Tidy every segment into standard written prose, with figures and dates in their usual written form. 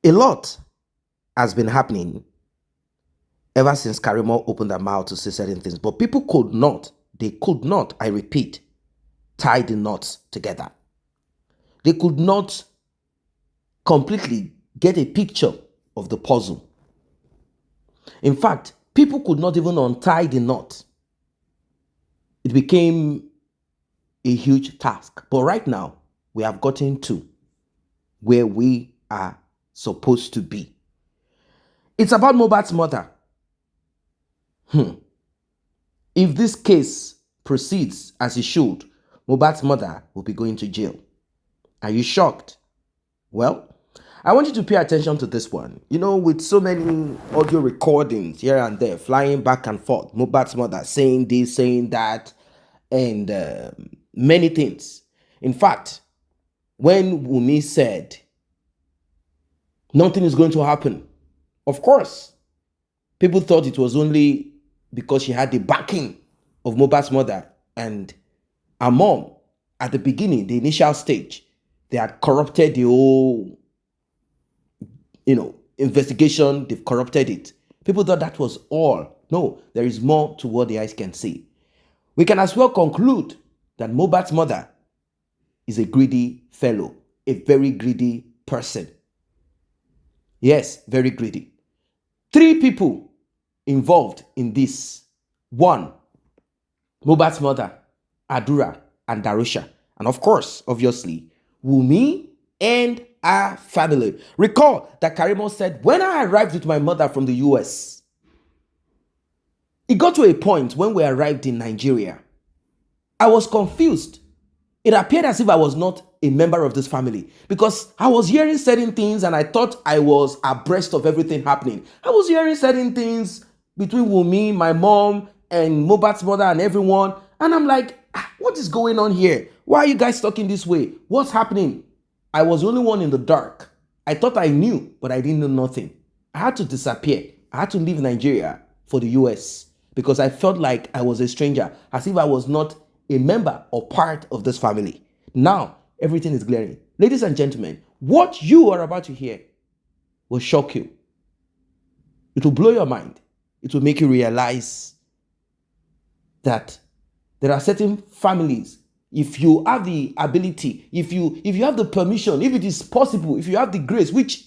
A lot has been happening ever since Karimo opened her mouth to say certain things, but people could not, I repeat, tie the knots together. They could not completely get a picture of the puzzle. In fact, people could not even untie the knot. It became a huge task. But right now, we have gotten to where we are supposed to be. It's about Mohbad's mother. If this case proceeds as it should, Mohbad's mother will be going to jail. Are you shocked? Well, I want you to pay attention to this one. You know, with so many audio recordings here and there, flying back and forth, Mohbad's mother saying this, saying that, and many things. In fact, when Wunmi said, nothing is going to happen, of course, people thought it was only because she had the backing of Mohbad's mother and her mom at the beginning, the initial stage. They had corrupted the whole, investigation. They've corrupted it. People thought that was all. No, there is more to what the eyes can see. We can as well conclude that Mohbad's mother is a greedy fellow, a very greedy person. Yes, very greedy. 3 people involved in this. 1, Mohbad's mother, Adura, and Darusha. And of course, obviously, Wunmi and her family. Recall that Karimo said, when I arrived with my mother from the US, it got to a point when we arrived in Nigeria, I was confused. It appeared as if I was not a member of this family because I was hearing certain things and I thought I was abreast of everything happening. I was hearing certain things between Wunmi, my mom, and Mohbad's mother and everyone. And I'm like, what is going on here? Why are you guys talking this way? What's happening? I was the only one in the dark. I thought I knew, but I didn't know nothing. I had to disappear. I had to leave Nigeria for the US because I felt like I was a stranger, as if I was not a member or part of this family. Now, everything is glaring. Ladies and gentlemen, what you are about to hear will shock you. It will blow your mind. It will make you realize that there are certain families, if you have the ability, if you have the permission, if it is possible, if you have the grace, which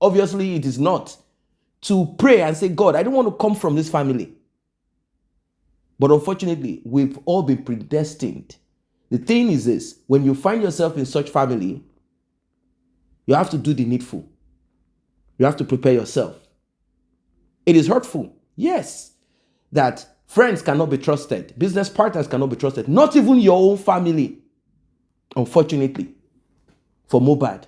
obviously it is not, to pray and say, God, I don't want to come from this family. But unfortunately, we've all been predestined. The thing is this, when you find yourself in such family, you have to do the needful. You have to prepare yourself. It is hurtful, yes, that friends cannot be trusted, business partners cannot be trusted, not even your own family, unfortunately, for Mohbad.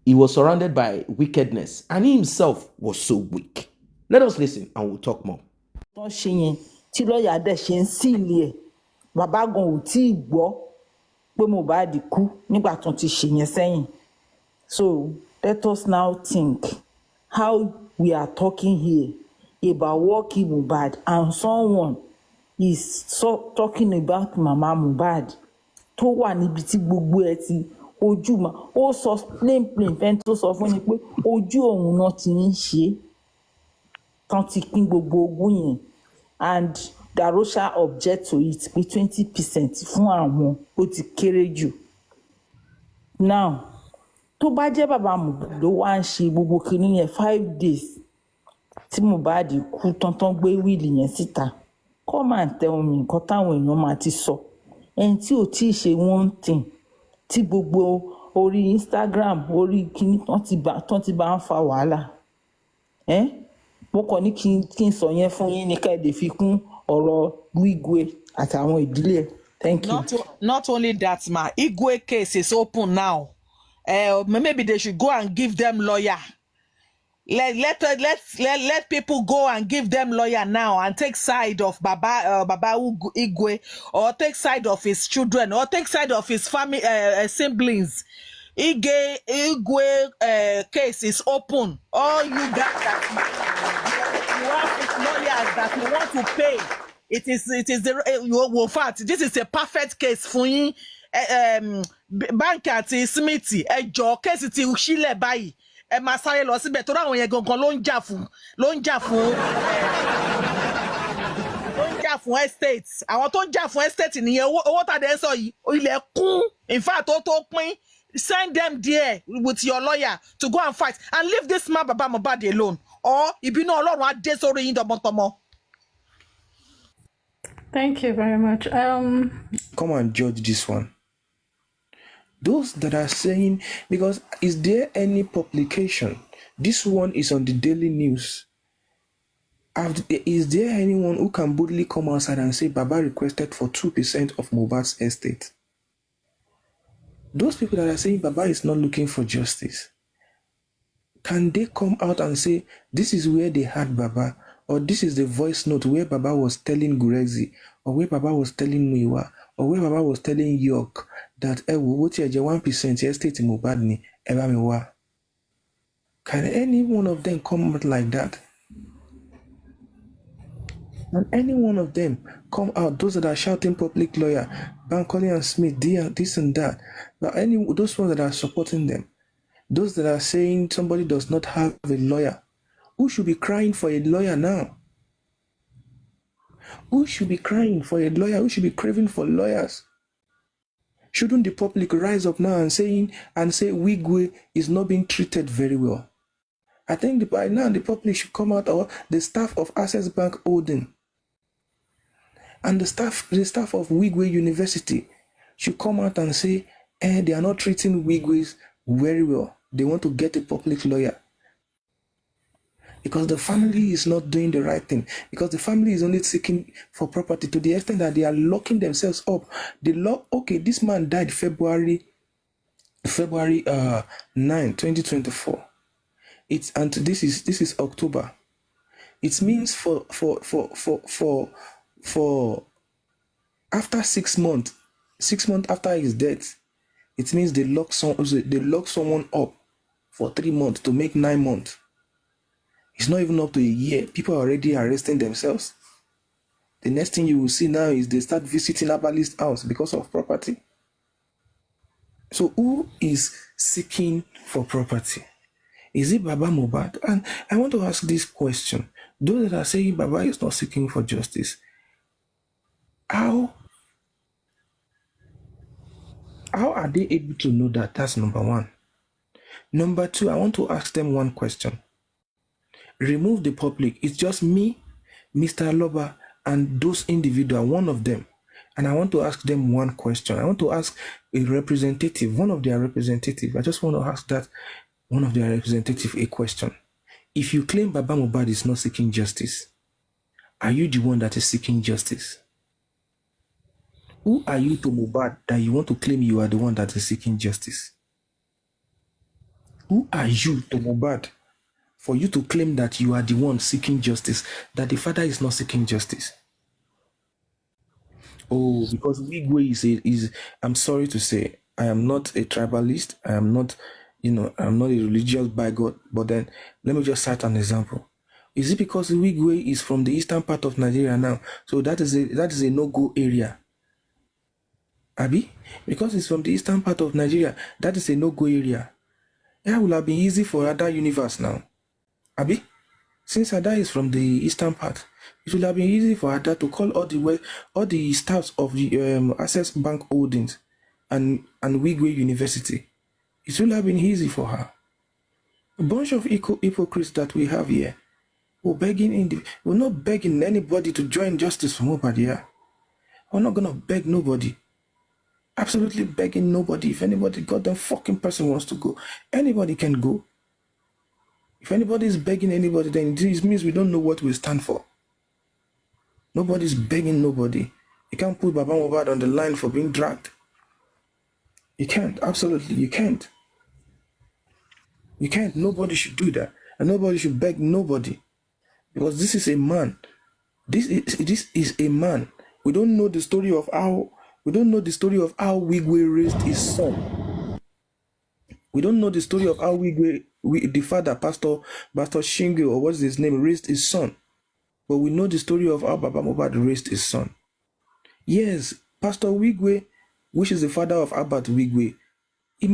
He was surrounded by wickedness, and he himself was so weak. Let us listen and we'll talk more. So let us now think how we are talking here about working Mohbad, and someone is talking about Mama Mohbad. Tó wà níbi tí gbogbo ẹ ti ojú ma ó sọ plain fẹ́ni tó sọ fún ni pé ojú òun náà ti ń ṣe tán ti pín gbogbo ogún yẹn, and Darusha object to it pé 20% fún àwọn ó ti kéré jù. Now tó bá jẹ́ bàbá Mohbad ló wá ń ṣe gbogbo kinní yẹn 5 days tí Mohbad kú tán gbé wíìlì yẹn síta, come and tell me nǹkan táwọn èèyàn máa ti sọ. Ẹni tí ò tí ì ṣe one thing tí gbogbo orí Instagram orí kinní tán ti bá ń fa wàhálà. Mo kàn ní kí n sọ yẹn fún yín ní ká ẹ lè fi kún ọ̀rọ̀ Igwe àtàwọn ìdílé ẹ̀. Thank you. Not only that, ma, Igwe case is open now. Maybe they should go and give them lawyer. Let people go and give them lawyer now and take side of Baba Igwe, or take side of his children, or take side of his family siblings. Igwe case is open. All you guys that you have lawyers that you want to pay. It is the fact. This is a perfect case for you. báńkì àti Smith ẹ jọ̀ọ́ kéèsì ti sílẹ̀ báyìí ẹ máa sáré lọ síbẹ̀ torí àwọn yẹn gangan ló ń jà fún estate. Àwọn tó ń jà fún estate nìyẹn. Owó tàdé ń sọ yìí ilẹ̀ kún, in fact tó pín. Send them there with your lawyer to go and fight and leave this man Baba Mohbad alone, or ìbínú Ọlọ́run á dé sórí yín tọmọtọmọ. Thank you very much. Come and judge this one. Those that are saying, because is there any publication? This one is on the daily news. Is there anyone who can boldly come outside and say Baba requested for 2% of Mohbad's estate? Those people that are saying Baba is not looking for justice, can they come out and say this is where they had Baba, or this is the voice note where Baba was telling Gurezi, or where Baba was telling Muiwa, or where Baba was telling York that 1% estate in Mohbad ni eba mewa? Can any one of them come out like that? And any one of them come out, those that are shouting public lawyer, Bankole and Smith, this and that, but those ones that are supporting them, those that are saying somebody does not have a lawyer, who should be crying for a lawyer now? Who should be crying for a lawyer? Who should be craving for lawyers? Shouldn't the public rise up now and say Wigwe is not being treated very well? I think by now the public should come out, or the staff of Access Bank Holding and the staff of Wigwe University should come out and say, they are not treating Wigwes very well. They want to get a public lawyer. Because the family is not doing the right thing. Because the family is only seeking for property to the extent that they are locking themselves up. This man died February 9, 2024. This is October. It means for after 6 months after his death, it means they lock someone up for 3 months to make 9 months. It's not even up to a year. People are already arresting themselves. The next thing you will see now is they start visiting Abali's house because of property. So who is seeking for property? Is it Baba Mohbad? And I want to ask this question. Those that are saying Baba is not seeking for justice, how are they able to know that? That's number one. Number two, I want to ask them one question. Remove the public. It's just me, Mr. Loba, and those individuals, one of them. And I want to ask them one question. I want to ask a representative, one of their representatives. I just want to ask that one of their representatives a question. If you claim Baba Mohbad is not seeking justice, are you the one that is seeking justice? Who are you to Mohbad that you want to claim you are the one that is seeking justice? Who are you to Mohbad for you to claim that you are the one seeking justice, that the father is not seeking justice? Oh, because Wigwe is I'm sorry to say, I am not a tribalist. I am not, I'm not a religious bigot. But then let me just cite an example. Is it because Wigwe is from the eastern part of Nigeria now? So that is a no-go area. Abi? Because it's from the eastern part of Nigeria, that is a no-go area. That will have been easy for Ada Universe now. Abi? Since Ada is from the eastern part, it will have been easy for Ada to call all the staffs of the Access Bank Holdings and Wigwe University. It will have been easy for her. A bunch of hypocrites that we have here. We're not begging anybody to join justice for Mohbad here. We're not gonna beg nobody. Absolutely begging nobody. If anybody goddamn fucking person wants to go, anybody can go. If anybody is begging anybody, then this means we don't know what we stand for. Nobody's begging nobody. You can't put Baba Mohbad on the line for being dragged. You can't. Absolutely, you can't. You can't. Nobody should do that. And nobody should beg nobody. Because this is a man. This is a man. We don't know the story of how Wigwe raised his son. We don't know the story of how the father, Pastor Shingo, or what's his name, raised his son. But we know the story of how Baba Mohbad raised his son. Yes, Pastor Wigwe which is the father of Albert Wigwe, he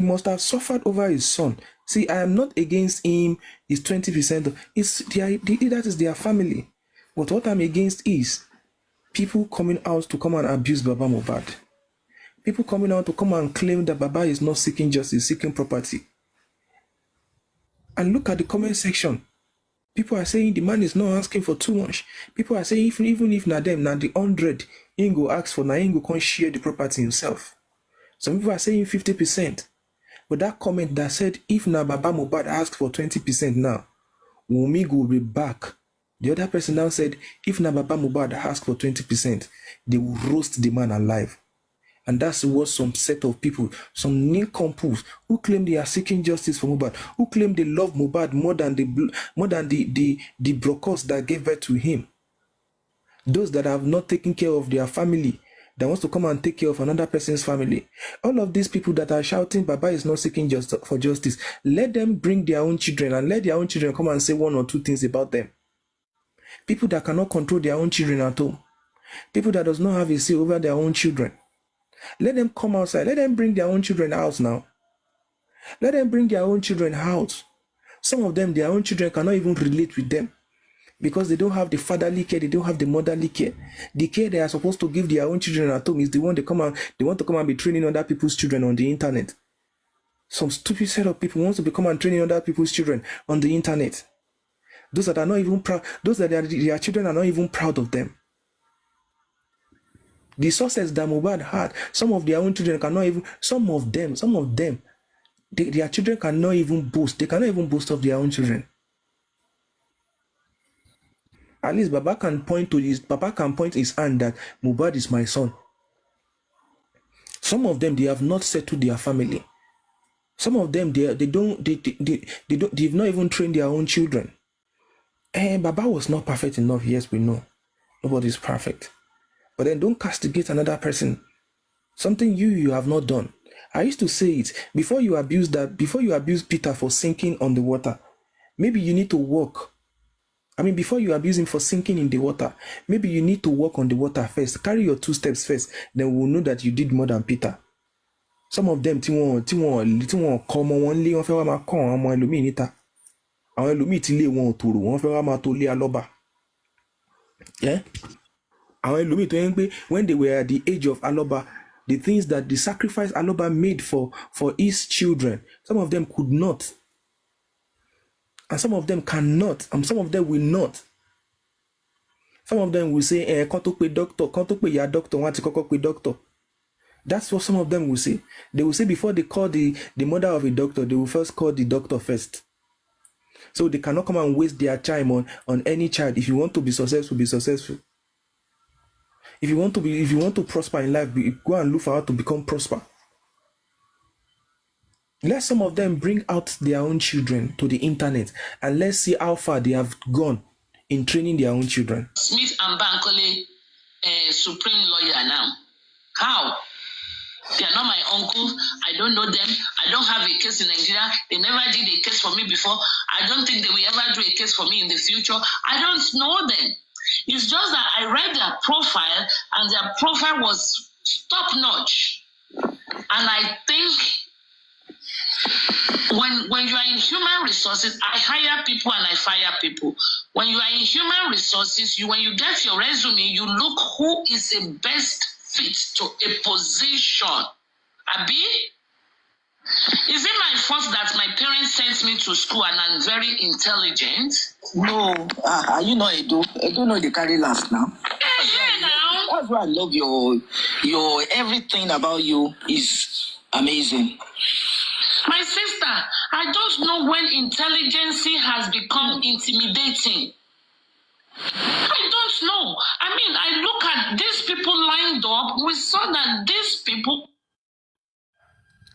must have suffered over his son. See, I am not against him. It's 20%. That is their family. But what I'm against is people coming out to come and abuse Baba Mohbad. People coming out to come and claim that Baba is not seeking justice, seeking property. And look at the comment section. People are saying the man is not asking for too much. People are saying even if not them, now the 100, he go ask for, now he go can't share the property himself. Some people are saying 50%. But that comment that said, if na Baba Mohbad asked for 20% now, Wunmi will be back. The other person now said, if na Baba Mohbad asked for 20%, they will roast the man alive. And that's what some set of people, some nincompoops, who claim they are seeking justice for Mohbad, who claim they love Mohbad more than the brokers that gave birth to him. Those that have not taken care of their family, that wants to come and take care of another person's family. All of these people that are shouting, Baba is not seeking for justice, let them bring their own children and let their own children come and say one or two things about them. People that cannot control their own children at home. People that does not have a say over their own children. Let them come outside. Let them bring their own children out now. Let them bring their own children out. Some of them, their own children cannot even relate with them because they don't have the fatherly care, they don't have the motherly care. The care they are supposed to give their own children at home is the one they want to come and be training other people's children on the internet. Some stupid set of people want to become and training other people's children on the internet. Those that are not even proud, those that their children are not even proud of them. The success that Mohbad had, some of their own children cannot even, some of them, their children cannot even boast. They cannot even boast of their own children. At least Baba can point his hand that Mohbad is my son. Some of them, they have not settled their family. Some of them, they've not even trained their own children. And Baba was not perfect enough. Yes, we know. Nobody's perfect. But then don't castigate another person. Something you have not done. I used to say it, before you abuse Peter for sinking on the water, maybe you need to walk. Before you abuse him for sinking in the water, maybe you need to walk on the water first. Carry your 2 steps first. Then we'll know that you did more than Peter. Some of them, yeah. When they were at the age of Aloba, the things that the sacrifice Aloba made for his children, some of them could not. And some of them cannot. And some of them will not. Some of them will say, can't pay doctor, want to pay doctor. That's what some of them will say. They will say before they call the mother of a doctor, they will first call the doctor first. So they cannot come and waste their time on any child. If you want to be successful, be successful. If you want to prosper in life, go and look for how to become prosper. Let some of them bring out their own children to the internet and let's see how far they have gone in training their own children. Smith and Bankole, supreme lawyer now. How? They are not my uncles. I don't know them. I don't have a case in Nigeria. They never did a case for me before. I don't think they will ever do a case for me in the future. I don't know them. It's just that I read their profile and their profile was top-notch. And I think when you are in human resources, I hire people and I fire people. When you are in human resources, when you get your resume, you look who is the best fit to a position. Abi? Is it my fault that my parents sent me to school and I'm very intelligent? No. Are you not Edo? Edo know they carry last now. Yeah, now. That's why I love your everything about you is amazing. My sister, I don't know when intelligence has become intimidating. I don't know. I look at these people lined up. We saw that these people.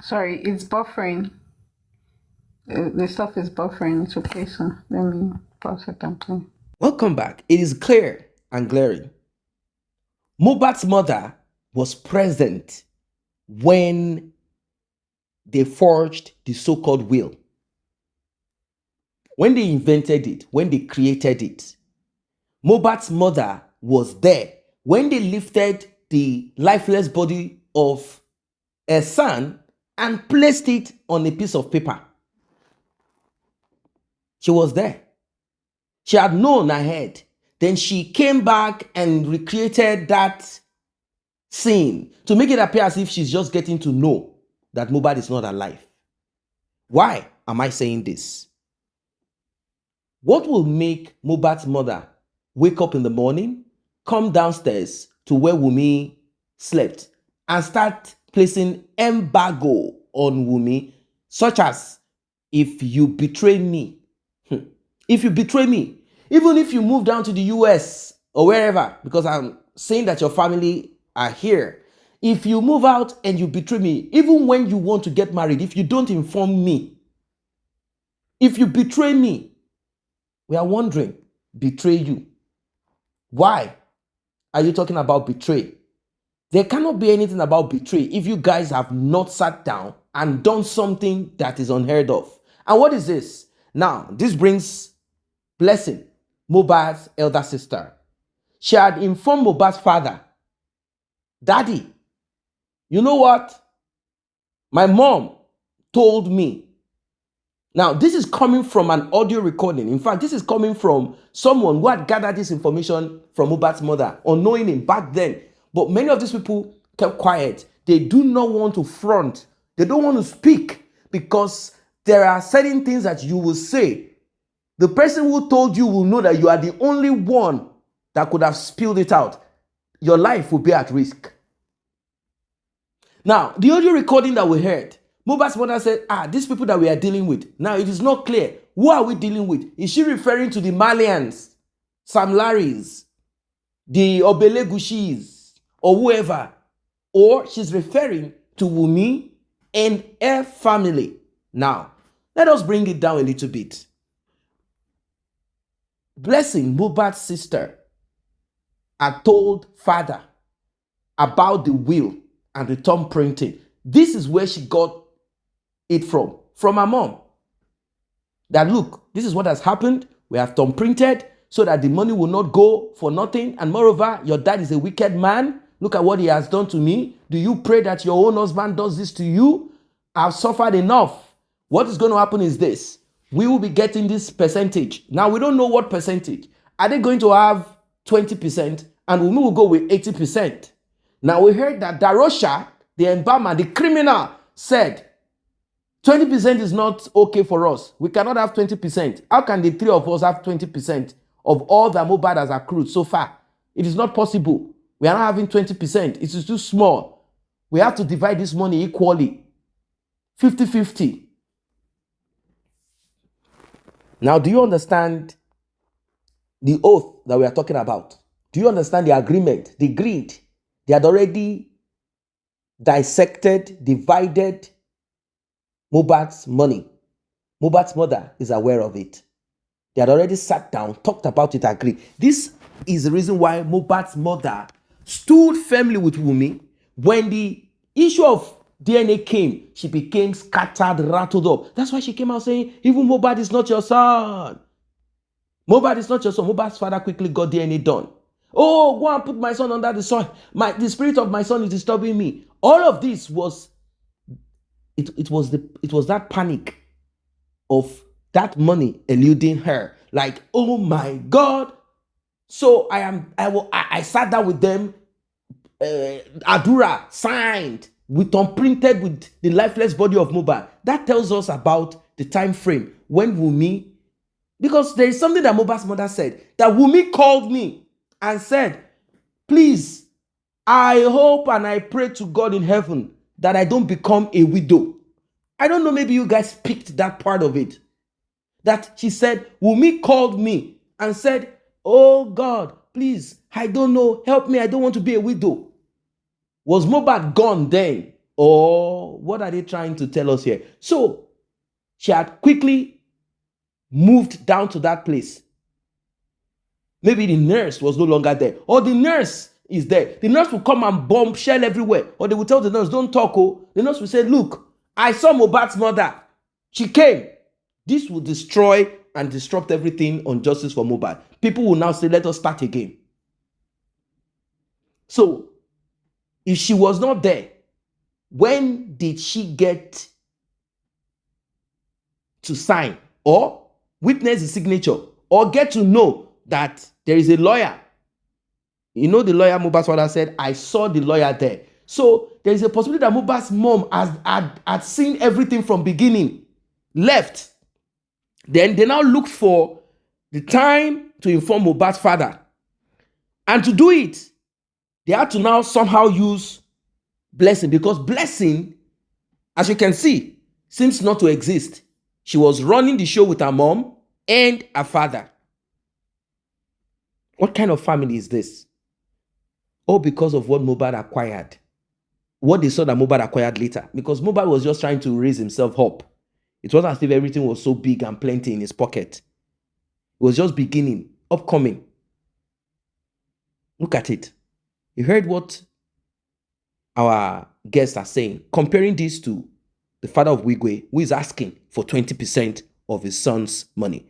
Sorry, it's buffering. The stuff is buffering. It's okay, so let me pause it and play. Welcome back. It is clear and glaring. Mohbad's mother was present when they forged the so-called will. When they invented it, when they created it, Mohbad's mother was there. When they lifted the lifeless body of a son and placed it on a piece of paper. She was there. She had known ahead. Then she came back and recreated that scene to make it appear as if she's just getting to know that Mohbad is not alive. Why am I saying this? What will make Mohbad's mother wake up in the morning, come downstairs to where Wunmi slept, and start placing embargo on Wunmi, such as, if you betray me, if you betray me, even if you move down to the US or wherever, because I'm saying that your family are here, if you move out and you betray me, even when you want to get married, if you don't inform me, if you betray me, we are wondering, betray you. Why are you talking about betray? There cannot be anything about betray if you guys have not sat down and done something that is unheard of. And what is this? Now, this brings Blessing, Mohbad's elder sister. She had informed Mohbad's father, Daddy, you know what? My mom told me. Now, this is coming from an audio recording. In fact, this is coming from someone who had gathered this information from Mohbad's mother, unknowing him back then. But many of these people kept quiet. They do not want to front. They don't want to speak because there are certain things that you will say. The person who told you will know that you are the only one that could have spilled it out. Your life will be at risk. Now, the audio recording that we heard, Mohbad's mother said, these people that we are dealing with. Now, it is not clear. Who are we dealing with? Is she referring to the Malians, Sam Larrys, the Obelegushis, or whoever? Or she's referring to Wunmi and her family. Now, let us bring it down a little bit. Blessing, Mohbad's sister, had told father about the will and the thumb printing. This is where she got it from her mom. That look, this is what has happened. We have thumb printed so that the money will not go for nothing. And moreover, your dad is a wicked man. Look at what he has done to me. Do you pray that your own husband does this to you? I've suffered enough. What is going to happen is this. We will be getting this percentage. Now, we don't know what percentage. Are they going to have 20% and we will go with 80%? Now, we heard that Darosha, the embalmer, the criminal, said 20% is not okay for us. We cannot have 20%. How can the three of us have 20% of all that Mohbad has accrued so far? It is not possible. We are not having 20%. It is too small. We have to divide this money equally. 50-50. Now, do you understand the oath that we are talking about? Do you understand the agreement, the greed? They had already dissected, divided Mohbad's money. Mohbad's mother is aware of it. They had already sat down, talked about it, agreed. This is the reason why Mohbad's mother stood firmly with Wunmi. When the issue of DNA came, she became scattered, rattled up. That's why she came out saying, even Mohbad is not your son. Mohbad is not your son. Mohbad's father quickly got DNA done. Oh, go and put my son under the soil. The spirit of my son is disturbing me. All of this was, it was that panic of that money eluding her. Like, oh my God. So I sat down with them. Adura signed with unprinted with the lifeless body of Mohbad. That tells us about the time frame when Wunmi, because there is something that Mohbad's mother said, that Wunmi called me and said, please, I hope and I pray to God in heaven that I don't become a widow. I don't know, maybe you guys picked that part of it. That she said, Wunmi called me and said, oh God, please, I don't know, help me, I don't want to be a widow. Was Mohbad gone then? Or what are they trying to tell us here? So, she had quickly moved down to that place. Maybe the nurse was no longer there. Or the nurse is there. The nurse will come and bombshell everywhere. Or they will tell the nurse, don't talk. Oh. The nurse will say, look, I saw Mohbad's mother. She came. This will destroy and disrupt everything on justice for Mohbad. People will now say, let us start again. So, if she was not there, when did she get to sign or witness the signature or get to know that there is a lawyer? You know, the lawyer Mohbad's father said, I saw the lawyer there. So there is a possibility that Mohbad's mom had seen everything from beginning, left. Then they now looked for the time to inform Mohbad's father. And to do it, they had to now somehow use Blessing, because Blessing, as you can see, seems not to exist. She was running the show with her mom and her father. What kind of family is this? All because of what Mohbad acquired. What they saw that Mohbad acquired later. Because Mohbad was just trying to raise himself up. It wasn't as if everything was so big and plenty in his pocket. It was just beginning, upcoming. Look at it. You heard what our guests are saying, comparing this to the father of Wigwe, who is asking for 20% of his son's money.